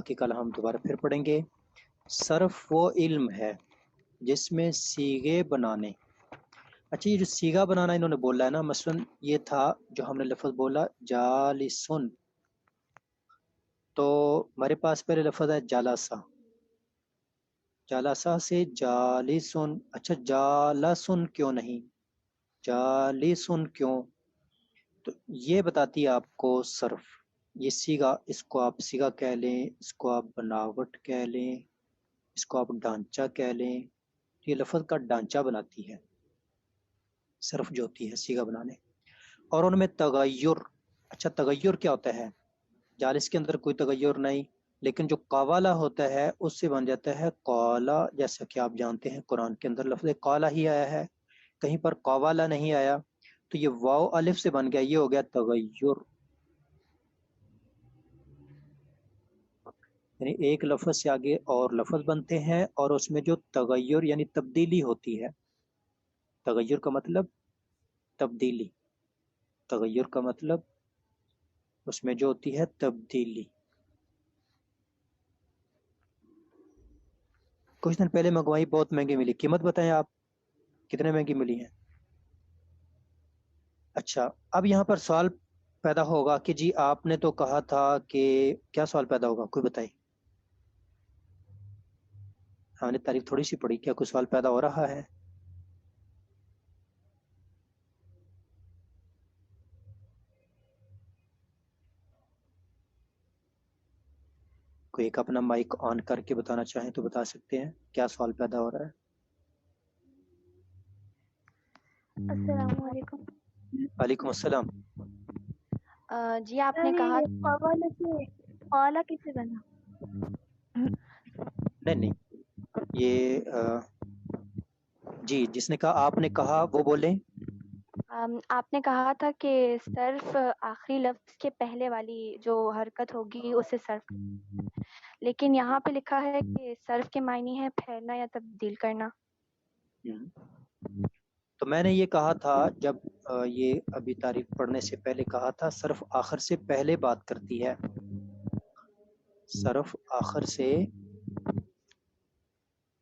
باقی کل ہم دوبارہ پھر پڑھیں گے. صرف وہ علم ہے جس میں صیغے بنانے. اچھا، یہ جو صیغہ بنانا انہوں نے بولا ہے نا، مثلا یہ تھا جو ہم نے لفظ بولا جالسن، تو ہمارے پاس پہلے لفظ ہے جالسا. جالسا سے جالسن. اچھا جالسن کیوں نہیں، جالسن کیوں؟ تو یہ بتاتی ہے آپ کو صرف. یہ صیغہ، اس کو آپ صیغہ کہہ لیں، اس کو آپ بناوٹ کہہ لیں، اس کو آپ ڈھانچہ کہہ لیں. یہ لفظ کا ڈھانچہ بناتی ہے صرف جو ہوتی ہے صیغہ بنانے. اور ان میں تغیر. اچھا تغیر کیا ہوتا ہے؟ جالس کے اندر کوئی تغیر نہیں، لیکن جو قوالا ہوتا ہے اس سے بن جاتا ہے قالا. جیسا کہ آپ جانتے ہیں قرآن کے اندر لفظ قالا ہی آیا ہے، کہیں پر قوالا نہیں آیا. تو یہ واو الف سے بن گیا، یہ ہو گیا تغیر. یعنی ایک لفظ سے آگے اور لفظ بنتے ہیں اور اس میں جو تغیر یعنی تبدیلی ہوتی ہے. تغیر کا مطلب تبدیلی، تغیر کا مطلب اس میں جو ہوتی ہے تبدیلی. کچھ دن پہلے منگوائی، بہت مہنگی ملی. قیمت بتائیں آپ کتنے مہنگی ملی ہیں؟ اچھا، اب یہاں پر سوال پیدا ہوگا کہ جی آپ نے تو کہا تھا کہ، کیا سوال پیدا ہوگا کوئی بتائے؟ ہم نے تعریف تھوڑی سی پڑھی، کیا کوئی سوال پیدا ہو رہا ہے؟ کوئی ایک اپنا مائک آن کر کے بتانا چاہیں تو بتا سکتے ہیں کیا سوال پیدا ہو رہا ہے. السلام علیکم. وعلیکم السلام. جی آپ نے کہا قوالا سے قالا کیسے بنا؟ نہیں نہیں، یہ جی جس نے کہا آپ نے کہا وہ بولیں. آپ نے کہا تھا کہ صرف آخری لفظ کے پہلے والی جو حرکت ہوگی اسے صرف، لیکن یہاں پہ لکھا ہے کہ صرف کے معنی ہے پھیرنا یا تبدیل کرنا. تو میں نے یہ کہا تھا جب یہ ابھی تعریف پڑھنے سے پہلے کہا تھا صرف آخر سے پہلے بات کرتی ہے. صرف آخر سے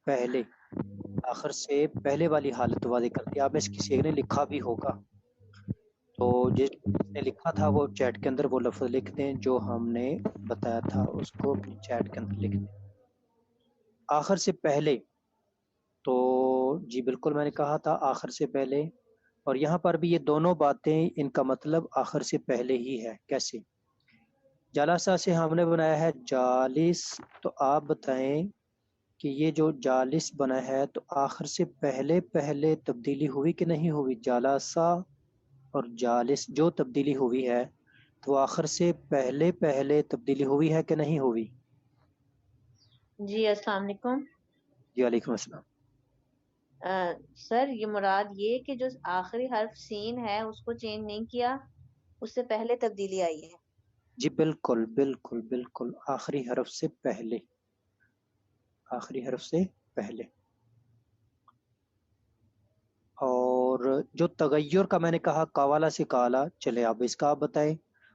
پہلے، آخر سے پہلے والی حالت واضح کرتی ہے. آپ نے اس کسی ایک نے لکھا بھی ہوگا، تو جس نے لکھا تھا وہ چیٹ کے اندر وہ لفظ لکھ دیں جو ہم نے بتایا تھا، اس کو اپنی چیٹ کے اندر لکھ دیں آخر سے پہلے. تو جی بالکل میں نے کہا تھا آخر سے پہلے، اور یہاں پر بھی یہ دونوں باتیں ان کا مطلب آخر سے پہلے ہی ہے. کیسے؟ جالسا سے ہم نے بنایا ہے جالس، تو آپ بتائیں کہ یہ جو جالس بنا ہے تو آخر سے پہلے پہلے تبدیلی ہوئی کہ نہیں ہوئی؟ جالسا اور جالس جو تبدیلی ہوئی ہے تو آخر سے پہلے پہلے تبدیلی ہوئی ہے کہ نہیں ہوئی؟ جی السلام علیکم. جی وعلیکم السلام. سر یہ مراد یہ کہ جو آخری حرف سین ہے اس کو چینج نہیں کیا، اس سے پہلے تبدیلی آئی ہے. جی بالکل بالکل بالکل، آخری حرف سے پہلے، آخری حرف سے پہلے. اور جو تغیر کا میں نے کہا قوالا سے کالا، چلے اب اس کا آپ بتائیں.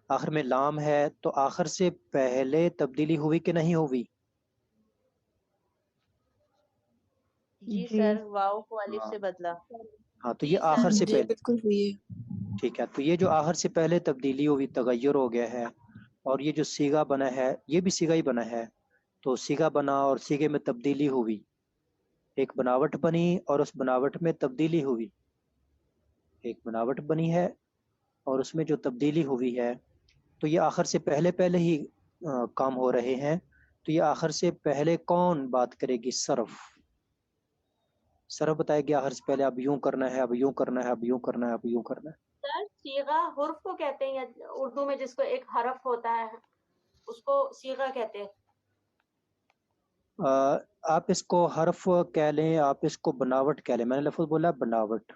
آخر میں لام ہے تو آخر سے پہلے تبدیلی ہوئی کہ نہیں ہوئی؟ جی سر واو کو الف سے بدلا. ہاں تو جی یہ آخر سر. سے جی پہلے، بالکل ہوئی ہے. ٹھیک ہے. تو یہ جو آخر سے پہلے تبدیلی ہوئی تغیر ہو گیا ہے، اور یہ جو سیگا بنا ہے یہ بھی سیگا ہی بنا ہے. تو سیگا بنا اور سیگے میں تبدیلی ہوئی، ایک بناوٹ بنی اور اس بناوٹ میں تبدیلی ہوئی. ایک بناوٹ بنی ہے اور اس میں جو تبدیلی ہوئی ہے، تو یہ آخر سے پہلے پہلے ہی کام ہو رہے ہیں. تو یہ آخر سے پہلے کون بات کرے گی؟ صرف. صرف بتائے گی آخر سے پہلے اب یوں کرنا ہے، اب یوں کرنا ہے، اب یوں کرنا ہے، اب یوں کرنا ہے. سر صیغہ حرف کو کہتے ہیں، یا اردو میں جس کو ایک حرف ہوتا ہے اس کو صیغہ کہتے ہیں. آپ اس کو حرف کہہ لیں، آپ اس کو بناوٹ کہہ لیں. میں نے لفظ بولا بناوٹ،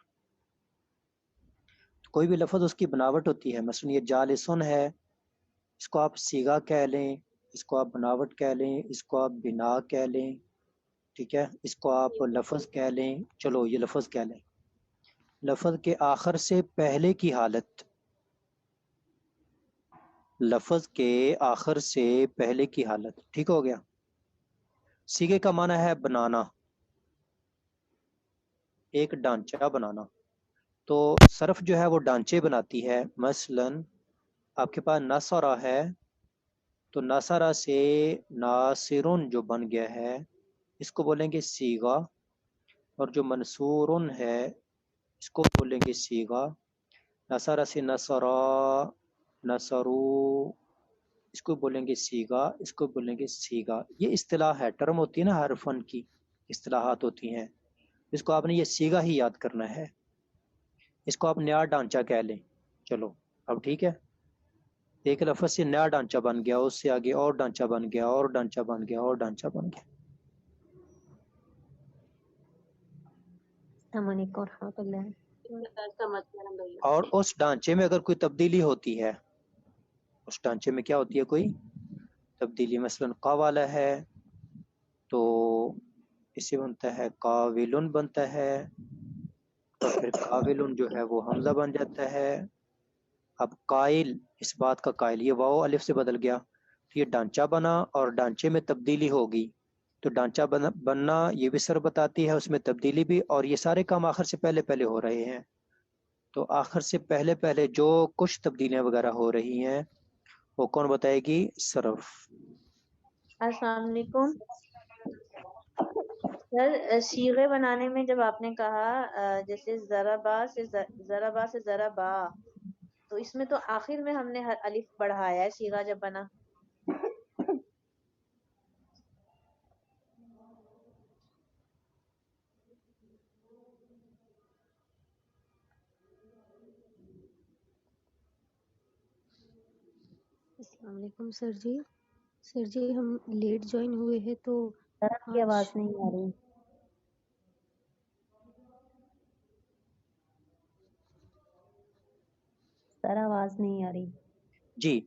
کوئی بھی لفظ اس کی بناوٹ ہوتی ہے. مثلا یہ جالسن ہے، اس کو آپ صیغہ کہہ لیں، اس کو آپ بناوٹ کہہ لیں، اس کو آپ بنا کہہ لیں، ٹھیک ہے، اس کو آپ لفظ کہہ لیں. چلو یہ لفظ کہہ لیں. لفظ کے آخر سے پہلے کی حالت، لفظ کے آخر سے پہلے کی حالت. ٹھیک ہو گیا. سیغے کا معنی ہے بنانا، ایک ڈھانچہ بنانا. تو صرف جو ہے وہ ڈھانچے بناتی ہے. مثلا آپ کے پاس نصرہ ہے، تو نصرہ سے ناصرون جو بن گیا ہے اس کو بولیں گے سیغہ، اور جو منصورن ہے اس کو بولیں گے سیغہ. نصرہ سے نصرہ، نصرو، اس کو بولیں گے سیغہ، اس کو بولیں گے سیغہ. یہ اصطلاح ہے، ٹرم ہوتی ہے نا، ہر فن کی اصطلاحات ہوتی ہیں. اس کو آپ نے یہ سیغہ ہی یاد کرنا ہے. اس کو آپ نیا ڈھانچہ کہہ لیں. چلو اب ٹھیک ہے. ایک لفظ سے نیا ڈھانچہ بن گیا، اس سے آگے اور ڈھانچہ بن گیا، اور ڈھانچہ بن گیا، اور ڈھانچہ بن گیا. السلام علیکم ورحمۃ اللہ. سمجھ گیا بھیا. اور اس ڈھانچے میں اگر کوئی تبدیلی ہوتی ہے، اس ڈھانچے میں کیا ہوتی ہے، کوئی تبدیلی. مثلا قوالا ہے تو اس سے بنتا ہے قاولن بنتا ہے، پھر قاولن جو ہے وہ حمزہ بن جاتا ہے. اب قائل، اس بات کا قائل، یہ واو الف سے بدل گیا، تو یہ ڈھانچہ بنا اور ڈھانچے میں تبدیلی ہوگی. تو ڈھانچہ بننا یہ بھی سر بتاتی ہے، اس میں تبدیلی بھی، اور یہ سارے کام آخر سے پہلے پہلے ہو رہے ہیں. تو آخر سے پہلے پہلے جو کچھ تبدیلیاں وغیرہ ہو رہی ہیں وہ کون بتائے گی؟ صرف. السلام علیکم سر. صیغے بنانے میں جب آپ نے کہا جیسے ضربا سے ضربا، تو اس میں تو آخر میں ہم نے الف بڑھایا ہے صیغہ جب بنا. السلام علیکم سر جی. سر جی ہم لیٹ جوائن ہوئے ہیں تو سر آپ کی آواز نہیں آ رہی. سر آواز نہیں آ رہی. جی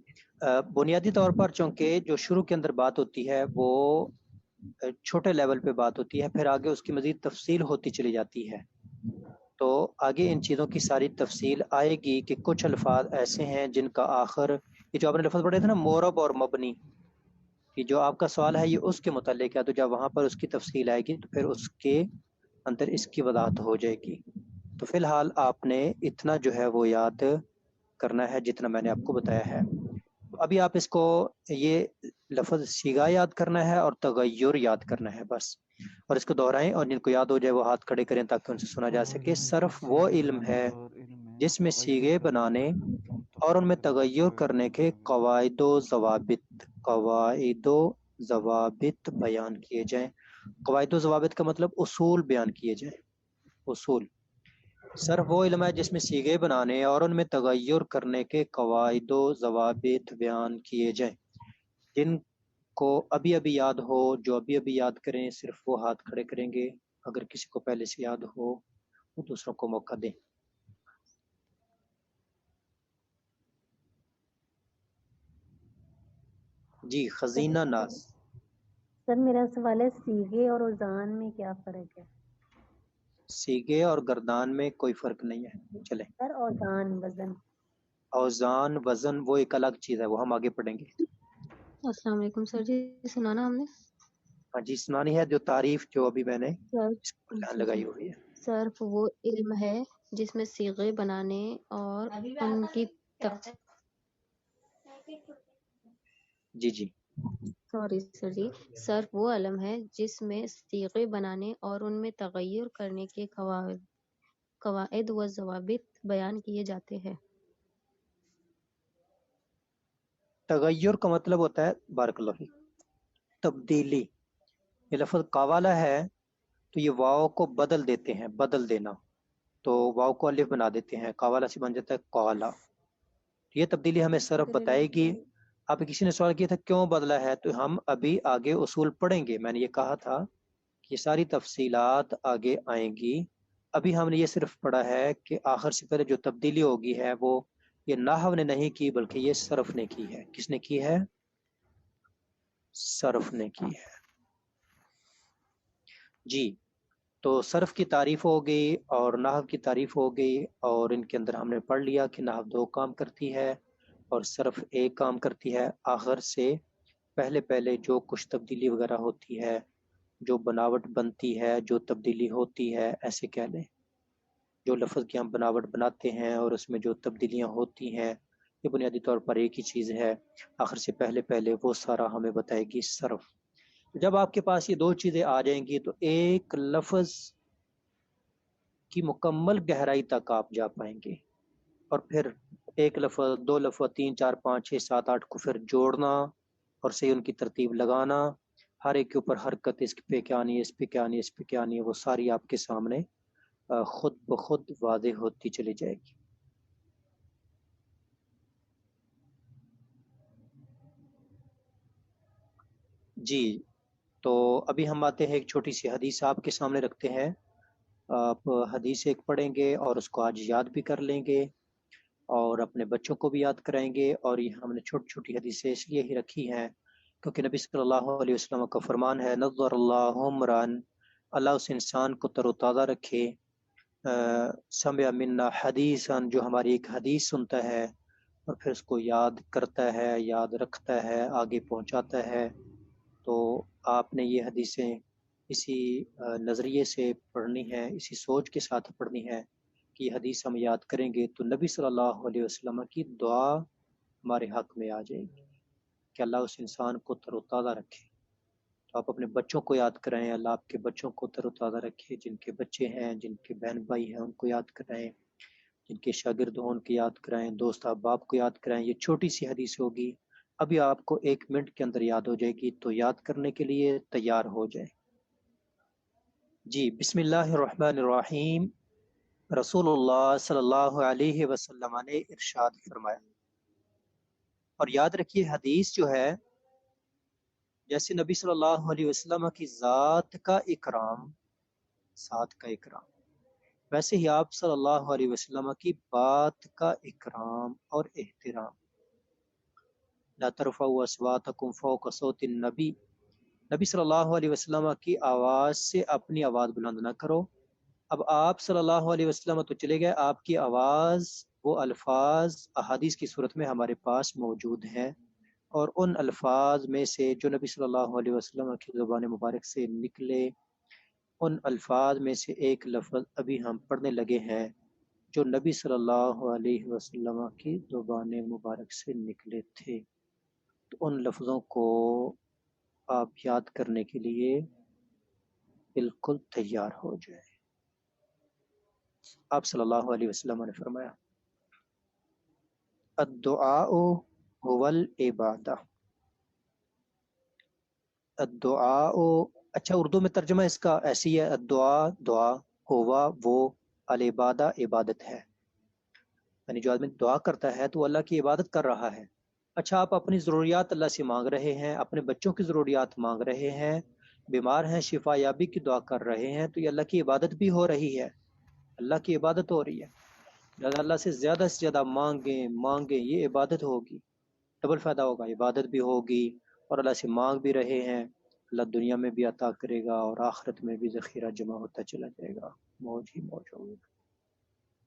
بنیادی طور پر چونکہ جو شروع کے اندر بات ہوتی ہے وہ چھوٹے لیول پہ بات ہوتی ہے، پھر آگے اس کی مزید تفصیل ہوتی چلی جاتی ہے. تو آگے ان چیزوں کی ساری تفصیل آئے گی کہ کچھ الفاظ ایسے ہیں جن کا آخر، یہ جو آپ نے لفظ پڑھے تھے نا مورب اور مبنی، کہ جو آپ کا سوال ہے یہ اس کے متعلق ہے، تو جب وہاں پر اس کی تفصیل آئے گی تو پھر اس کے اندر اس کی وضاحت ہو جائے گی. تو فی الحال آپ نے اتنا جو ہے وہ یاد کرنا ہے جتنا میں نے آپ کو بتایا ہے. ابھی آپ اس کو یہ لفظ صیغہ یاد کرنا ہے اور تغیر یاد کرنا ہے بس، اور اس کو دہرائیں، اور جن کو یاد ہو جائے وہ ہاتھ کھڑے کریں تاکہ ان سے سنا جا سکے. صرف وہ علم ہے جس میں صیغے بنانے اور ان میں تغیر کرنے کے قواعد و ضوابط بیان کیے جائیں. قواعد و ضوابط کا مطلب اصول بیان کیے جائیں. اصول. صرف وہ علم ہے جس میں صیغے بنانے اور ان میں تغیر کرنے کے قواعد و ضوابط بیان کیے جائیں. جن کو ابھی ابھی یاد ہو، جو ابھی ابھی یاد کریں، صرف وہ ہاتھ کھڑے کریں گے. اگر کسی کو پہلے سے یاد ہو وہ دوسروں کو موقع دیں. جی خزینہ ناز. سر میرا سوال ہے صیغے اور اوزان میں کیا فرق ہے؟ سیگے اور گردان میں کوئی فرق نہیں ہے. چلیں. سر اوزان وزن. اوزان وزن وہ ایک الگ چیز ہے، وہ ہم آگے پڑھیں گے. السلام علیکم سر جی. سنانا ہم نے ہاں جی سنانی ہے، جو تعریف جو ابھی میں نے سر اس کو لان جی لگائی جی ہوئی ہے. صرف وہ علم ہے جس میں صیغے بنانے اور ان کی جی جی سوری سر جی، صرف وہ علم ہے جس میں صیغے بنانے اور ان میں تغیر کرنے کے قواعد و ضوابط بیان کیے جاتے ہیں. تغیر کا مطلب ہوتا ہے، بارک اللہ فیک، تبدیلی. یہ لفظ قوالا ہے تو یہ واو کو بدل دیتے ہیں، بدل دینا، تو واو کو الف بنا دیتے ہیں، قوالا سے بن جاتا ہے قوالا. یہ تبدیلی ہمیں صرف بتائے گی. آپ کسی نے سوال کیا تھا کیوں بدلا ہے، تو ہم ابھی آگے اصول پڑھیں گے. میں نے یہ کہا تھا کہ یہ ساری تفصیلات آگے آئیں گی. ابھی ہم نے یہ صرف پڑھا ہے کہ آخر سے پہلے جو تبدیلی ہوگی ہے وہ یہ نحو نے نہیں کی بلکہ یہ صرف نے کی ہے. کس نے کی ہے؟ صرف نے کی ہے. جی تو صرف کی تعریف ہو گئی اور نحو کی تعریف ہو گئی، اور ان کے اندر ہم نے پڑھ لیا کہ نحو دو کام کرتی ہے. اور صرف ایک کام کرتی ہے، آخر سے پہلے پہلے جو کچھ تبدیلی وغیرہ ہوتی ہے، جو بناوٹ بنتی ہے، جو تبدیلی ہوتی ہے، ایسے کہہ لیں جو لفظ کی ہم بناوٹ بناتے ہیں اور اس میں جو تبدیلیاں ہوتی ہیں، یہ بنیادی طور پر ایک ہی چیز ہے، آخر سے پہلے پہلے وہ سارا ہمیں بتائے گی صرف۔ جب آپ کے پاس یہ دو چیزیں آ جائیں گی تو ایک لفظ کی مکمل گہرائی تک آپ جا پائیں گے، اور پھر ایک لفظ، دو لفظ، 3 4 5 6 7 8 کو پھر جوڑنا اور صحیح ان کی ترتیب لگانا، ہر ایک کے اوپر حرکت، اس پہ کیا نہیں ہے، اس پہ کیا نہیں ہے، اس پہ کیا نہیں ہے، وہ ساری آپ کے سامنے خود بخود واضح ہوتی چلی جائے گی۔ جی تو ابھی ہم آتے ہیں، ایک چھوٹی سی حدیث آپ کے سامنے رکھتے ہیں۔ آپ حدیث ایک پڑھیں گے اور اس کو آج یاد بھی کر لیں گے اور اپنے بچوں کو بھی یاد کرائیں گے، اور یہ ہم نے چھوٹی چھوٹی حدیثیں اس لیے ہی رکھی ہیں کیونکہ نبی صلی اللہ علیہ وسلم کا فرمان ہے، نظر اللہ عمران، اللہ اس انسان کو تر و تازہ رکھے، سمع منا حدیثاً، جو ہماری ایک حدیث سنتا ہے اور پھر اس کو یاد کرتا ہے، یاد رکھتا ہے، آگے پہنچاتا ہے۔ تو آپ نے یہ حدیثیں اسی نظریے سے پڑھنی ہے، اسی سوچ کے ساتھ پڑھنی ہے کہ یہ حدیث ہم یاد کریں گے تو نبی صلی اللہ علیہ وسلم کی دعا ہمارے حق میں آ جائے گی کہ اللہ اس انسان کو تر و تازہ رکھے۔ تو آپ اپنے بچوں کو یاد کرائیں، اللہ آپ کے بچوں کو تر و تازہ رکھے، جن کے بچے ہیں، جن کے بہن بھائی ہیں ان کو یاد کرائیں، جن کے شاگرد ہوں ان کو یاد کرائیں، دوست احباب کو یاد کرائیں۔ یہ چھوٹی سی حدیث ہوگی، ابھی آپ کو 1 منٹ کے اندر یاد ہو جائے گی، تو یاد کرنے کے لیے تیار ہو جائیں۔ جی بسم اللہ الرحمن الرحیم۔ رسول اللہ صلی اللہ علیہ وسلم نے ارشاد فرمایا، اور یاد رکھیے حدیث جو ہے، جیسے نبی صلی اللہ علیہ وسلم کی ذات کا اکرام، ویسے ہی آپ صلی اللہ علیہ وسلم کی بات کا اکرام اور احترام۔ لا ترفعوا اصواتکم فوق صوت النبی، نبی صلی اللہ علیہ وسلم کی آواز سے اپنی آواز بلند نہ کرو۔ اب آپ صلی اللہ علیہ وسلم تو چلے گئے، آپ کی آواز، وہ الفاظ احادیث کی صورت میں ہمارے پاس موجود ہیں، اور ان الفاظ میں سے جو نبی صلی اللہ علیہ وسلم کی زبان مبارک سے نکلے، ان الفاظ میں سے ایک لفظ ابھی ہم پڑھنے لگے ہیں جو نبی صلی اللہ علیہ وسلم کی زبان مبارک سے نکلے تھے۔ تو ان لفظوں کو آپ یاد کرنے کے لیے بالکل تیار ہو جائیں۔ آپ صلی اللہ علیہ وسلم نے فرمایا، الدعاء هو العبادہ، الدعاء، اچھا اردو میں ترجمہ اس کا ایسی ہے، الدعاء دعا، ہوا وہ، العبادہ عبادت ہے، یعنی جو آدمی دعا کرتا ہے تو اللہ کی عبادت کر رہا ہے۔ اچھا آپ اپنی ضروریات اللہ سے مانگ رہے ہیں، اپنے بچوں کی ضروریات مانگ رہے ہیں، بیمار ہیں شفا یابی کی دعا کر رہے ہیں، تو یہ اللہ کی عبادت بھی ہو رہی ہے، اللہ کی عبادت ہو رہی ہے۔ اللہ سے زیادہ مانگیں، یہ عبادت ہوگی، ڈبل فائدہ ہوگا، عبادت بھی ہوگی اور اللہ سے مانگ بھی رہے ہیں، اللہ دنیا میں بھی عطا کرے گا اور آخرت میں بھی ذخیرہ جمع ہوتا چلا جائے گا، موج ہی موج ہوگی۔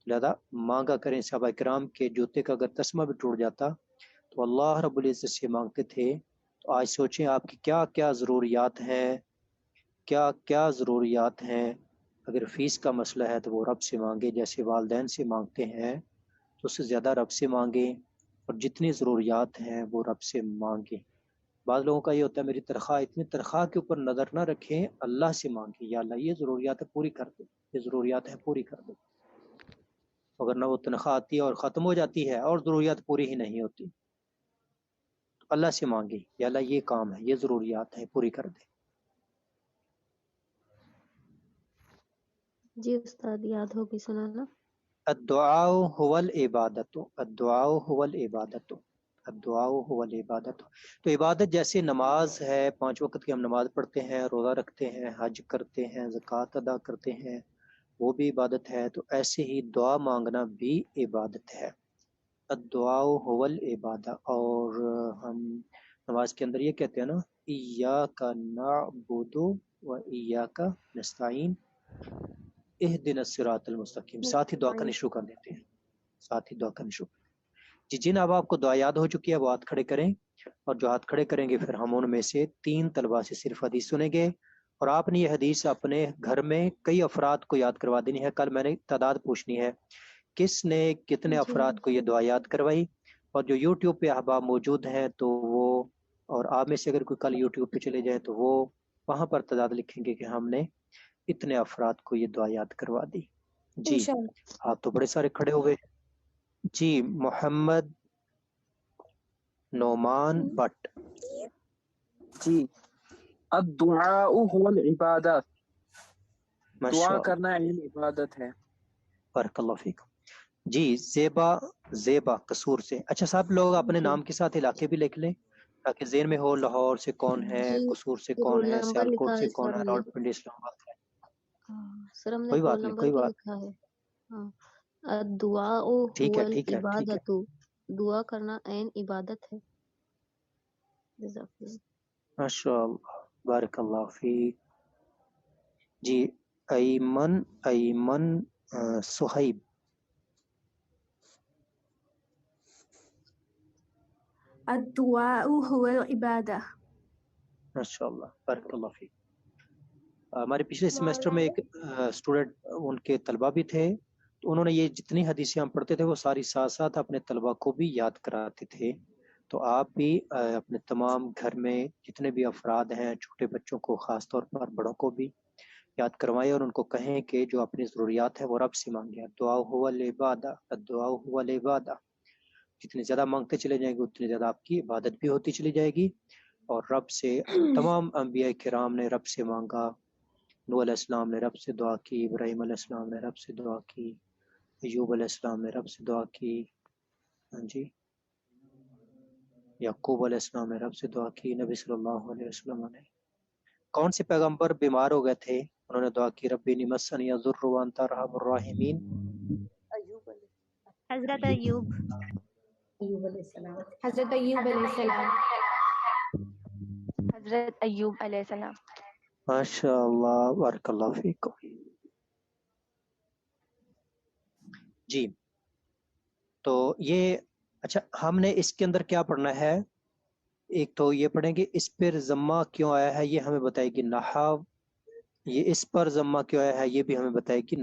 لہذا مانگا کریں۔ صحابہ کرام کے جوتے کا اگر تسمہ بھی ٹوٹ جاتا تو اللہ رب العزت سے مانگتے تھے۔ تو آج سوچیں آپ کی کیا کیا ضروریات ہیں، کیا کیا ضروریات ہیں۔ اگر فیس کا مسئلہ ہے تو وہ رب سے مانگے، جیسے والدین سے مانگتے ہیں تو اس سے زیادہ رب سے مانگیں، اور جتنی ضروریات ہیں وہ رب سے مانگیں۔ بعض لوگوں کا یہ ہوتا ہے میری تنخواہ اتنی، تنخواہ کے اوپر نظر نہ رکھیں، اللہ سے مانگیں، یا اللہ یہ ضروریات ہے پوری کر دے، یہ ضروریات ہیں پوری کر دے، اگر نہ وہ تنخواہ آتی ہے اور ختم ہو جاتی ہے اور ضروریات پوری ہی نہیں ہوتی، تو اللہ سے مانگیں، یا اللہ یہ کام ہے، یہ ضروریات ہیں پوری کر دے۔ جی استاد یاد ہوگی سنانا۔ الدعاء هو العبادت، الدعاء هو العبادت، الدعاء هو العبادت۔ تو عبادت جیسے نماز ہے، 5 وقت کی ہم نماز پڑھتے ہیں، روزہ رکھتے ہیں، حج کرتے ہیں، زکوٰۃ ادا کرتے ہیں، وہ بھی عبادت ہے، تو ایسے ہی دعا مانگنا بھی عبادت ہے۔ الدعاء هو العبادہ، اور ہم نماز کے اندر یہ کہتے ہیں نا، ایاک نعبد و ایاک نستعین، اہدنا الصراط المستقیم، ساتھ ہی دعا کرنا شروع کر دیتے ہیں، ساتھ ہی دعا کرنا شروع۔ جی جن اب آپ کو دعا یاد ہو چکی ہے وہ ہاتھ کھڑے کریں، اور جو ہاتھ کھڑے کریں گے پھر ہم ان میں سے 3 طلبہ سے صرف حدیث سنیں گے، اور آپ نے یہ حدیث اپنے گھر میں کئی افراد کو یاد کروا دینی ہے۔ کل میں نے تعداد پوچھنی ہے کس نے کتنے جی افراد کو یہ دعا یاد کروائی، اور جو یوٹیوب پہ احباب موجود ہیں تو وہ، اور آپ میں سے اگر کوئی کل یوٹیوب پہ چلے جائیں تو وہ وہاں پر تعداد لکھیں گے کہ ہم نے اتنے افراد کو یہ دعا یاد کروا دی۔ جی انشاءاللہ۔ آپ تو بڑے سارے کھڑے ہو گئے۔ جی محمد نعمان بٹ۔ جی الدعاء هو العبادہ، دعا ماشاء کرنا علم عبادت ہے۔ بارک اللہ فیکم۔ جی زیبا قصور سے۔ اچھا سب لوگ اپنے جی نام کے ساتھ علاقے بھی لکھ لیں تاکہ ذہن میں ہو، لاہور سے کون ہے، جی قصور سے کون رول ہے، نمبر سیالکوٹ لکھا سے ہے کون سر ہے، ہم نے۔ راولپنڈی اسلام آباد ہے۔ سر ہم نے کوئی رول بات نہیں، نمبر کوئی بھی بات لکھا ہے۔ ہاں الدعاء ٹھیک هو ہے ٹھیک ہے ٹھیک ہے۔ العبادۃ، دعا کرنا عین عبادت ہے۔ جزاک اللہ۔ ماشاء اللہ بارک اللہ فیک۔ جی ایمن صہیب۔ الدعاء هو العبادة۔ ماشاء اللہ بارک اللہ فیک۔ ہمارے پچھلے سیمیسٹر میں ایک اسٹوڈنٹ، ان کے طلبہ بھی تھے، تو انہوں نے یہ جتنی حدیثیں ہم پڑھتے تھے وہ ساری ساتھ ساتھ اپنے طلبہ کو بھی یاد کراتے تھے۔ تو آپ بھی اپنے تمام گھر میں جتنے بھی افراد ہیں، چھوٹے بچوں کو خاص طور پر، بڑوں کو بھی یاد کروائیں، اور ان کو کہیں کہ جو اپنی ضروریات ہے وہ رب سے مانگے۔ دعا ہوا العبادہ، الدعا ہوا العبادہ۔ جتنی زیادہ مانگتے چلے جائیں گے اتنی زیادہ آپ کی عبادت بھی ہوتی چلی جائے گی، اور رب سے تمام انبیاء کرام نے رب سے مانگا۔ نوح علیہ السلام نے رب سے دعا کی، ابراہیم علیہ السلام نے رب سے دعا کی، ایوب علیہ السلام نے رب سے دعا کی، ہاں جی، یعقوب علیہ السلام نے رب سے دعا کی، نبی صلی اللہ علیہ وسلم نے، کون سے پیغمبر بیمار ہو گئے تھے انہوں نے دعا کی ربی مسنی الضر وانت ارحم الراحمین؟ حضرت ایوب، حضرت ایوب علیہ السلام۔ حضرت ایوب علیہ السلام۔ ماشاء اللہ بارک اللہ فیکم۔ جی تو یہ اچھا، ہم نے اس کے اندر کیا پڑھنا ہے؟ ایک تو یہ پڑھیں گے اس پر ضمہ کیوں آیا ہے، یہ ہمیں بتائے گی نحو۔ یہ اس پر ضمہ کیوں آیا ہے یہ بھی ہمیں بتائے گی۔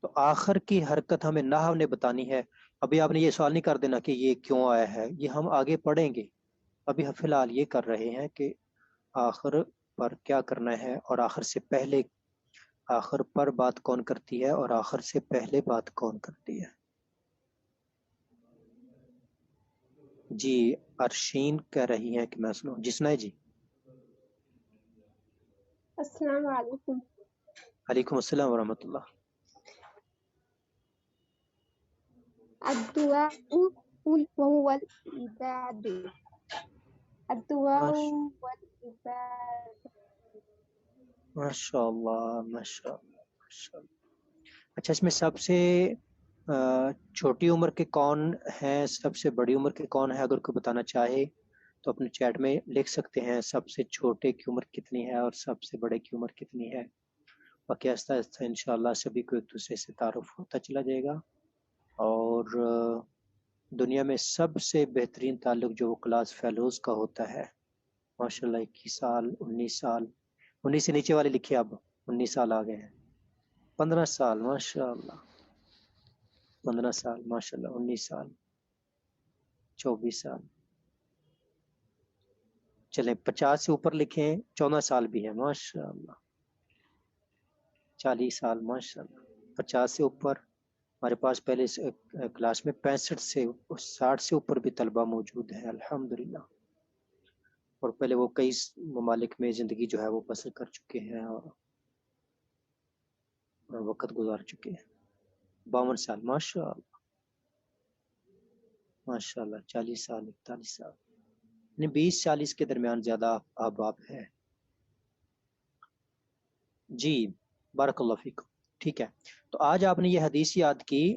تو آخر کی حرکت ہمیں نحو نے بتانی ہے۔ ابھی آپ نے یہ سوال نہیں کر دینا کہ یہ کیوں آیا ہے، یہ ہم آگے پڑھیں گے۔ ابھی فی الحال یہ کر رہے ہیں کہ آخر پر کیا کرنا ہے، اور آخر سے پہلے، آخر پر بات کون کرتی ہے اور آخر سے پہلے بات کون کرتی ہے۔ جی ارشین کہہ رہی ہیں کہ میں سنوں۔ جسنا جی السلام علیکم۔ علیکم السلام ورحمۃ اللہ۔ الدعاء هو العبادة، الدعاء والعبادة۔ ماشاء اللہ ماشاء اللہ ماشاء اللہ۔ اچھا اس میں سب سے چھوٹی عمر کے کون ہیں، سب سے بڑی عمر کے کون ہیں؟ اگر کوئی بتانا چاہے تو اپنے چیٹ میں لکھ سکتے ہیں، سب سے چھوٹے کی عمر کتنی ہے اور سب سے بڑے کی عمر کتنی ہے۔ باقی آہستہ آہستہ انشاءاللہ سبھی کو ایک دوسرے سے تعارف ہوتا چلا جائے گا، اور دنیا میں سب سے بہترین تعلق جو وہ کلاس فیلوز کا ہوتا ہے، ماشاءاللہ 21 سال 19 سال، 19 سے نیچے والے لکھے، اب 19 سال آ گئے ہیں، 15 سال ماشاءاللہ، 15 سال ماشاءاللہ، 19 سال، 24 سال، چلیں 50 سے اوپر لکھیں، 14 سال بھی ہے ماشاءاللہ، 40 سال ماشاءاللہ، 50 سے اوپر ہمارے پاس پہلے کلاس میں 65 سے 60 سے اوپر بھی طلبہ موجود ہیں الحمدللہ، اور پہلے وہ کئی ممالک میں زندگی جو ہے وہ بسر کر چکے ہیں اور وقت گزار چکے ہیں۔ 52 سال ماشاءاللہ ماشاءاللہ، 40 سال 41 سال، یعنی 20-40 کے درمیان زیادہ احباب ہے۔ جی بارک اللہ فیکم، ٹھیک ہے۔ تو آج آپ نے یہ حدیث یاد کی،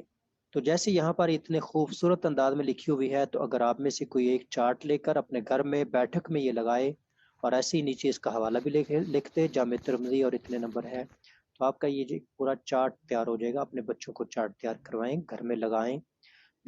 تو جیسے یہاں پر اتنے خوبصورت انداز میں لکھی ہوئی ہے، تو اگر آپ میں سے کوئی ایک چارٹ لے کر اپنے گھر میں بیٹھک میں یہ لگائے، اور ایسے ہی نیچے اس کا حوالہ بھی لکھتے جامع ترمذی اور اتنے نمبر ہے، تو آپ کا یہ پورا چارٹ تیار ہو جائے گا۔ اپنے بچوں کو چارٹ تیار کروائیں، گھر میں لگائیں،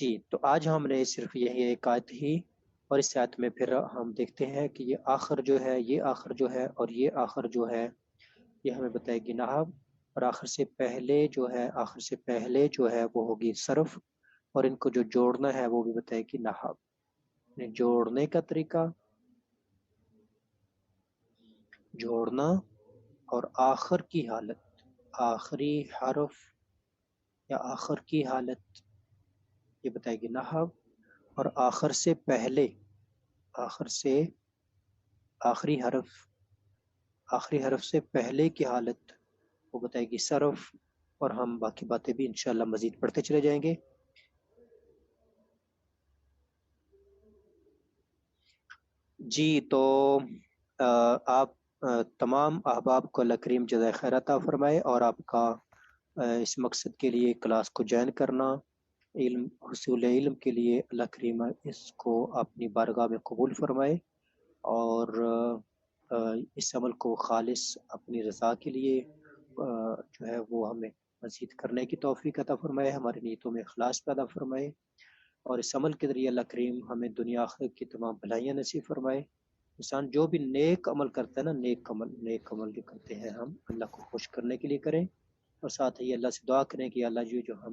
جی تو آج ہم نے صرف یہی ایک آیت ہی، اور اس آیت میں پھر ہم دیکھتے ہیں کہ یہ آخر جو ہے، یہ آخر جو ہے اور یہ آخر جو ہے، یہ ہمیں بتائے گی نحو، اور آخر سے پہلے جو ہے، آخر سے پہلے جو ہے وہ ہوگی صرف، اور ان کو جو جوڑنا ہے وہ بھی بتائے گی نحو، یعنی جوڑنے کا طریقہ، جوڑنا، اور آخر کی حالت، آخری حرف یا آخر کی حالت یہ بتائے گی نحو، اور آخر سے پہلے، آخر سے آخری حرف سے پہلے کی حالت وہ بتائے گی صرف، اور ہم باقی باتیں بھی انشاءاللہ مزید پڑھتے چلے جائیں گے۔ جی تو آپ تمام احباب کو اللہ کریم جزائے خیر عطا فرمائے، اور آپ کا اس مقصد کے لیے کلاس کو جوائن کرنا، علم، حصول علم کے لیے اللہ کریم اس کو اپنی بارگاہ میں قبول فرمائے، اور اس عمل کو خالص اپنی رضا کے لیے جو ہے وہ ہمیں مزید کرنے کی توفیق عطا فرمائے، ہماری نیتوں میں اخلاص پیدا فرمائے، اور اس عمل کے ذریعے اللہ کریم ہمیں دنیا آخرت کی تمام بھلائیاں نصیب فرمائے۔ انسان جو بھی نیک عمل کرتا ہے نا، نیک عمل جو کرتے ہیں ہم اللہ کو خوش کرنے کے لیے کریں، اور ساتھ ہی اللہ سے دعا کریں کہ اللہ جی جو ہم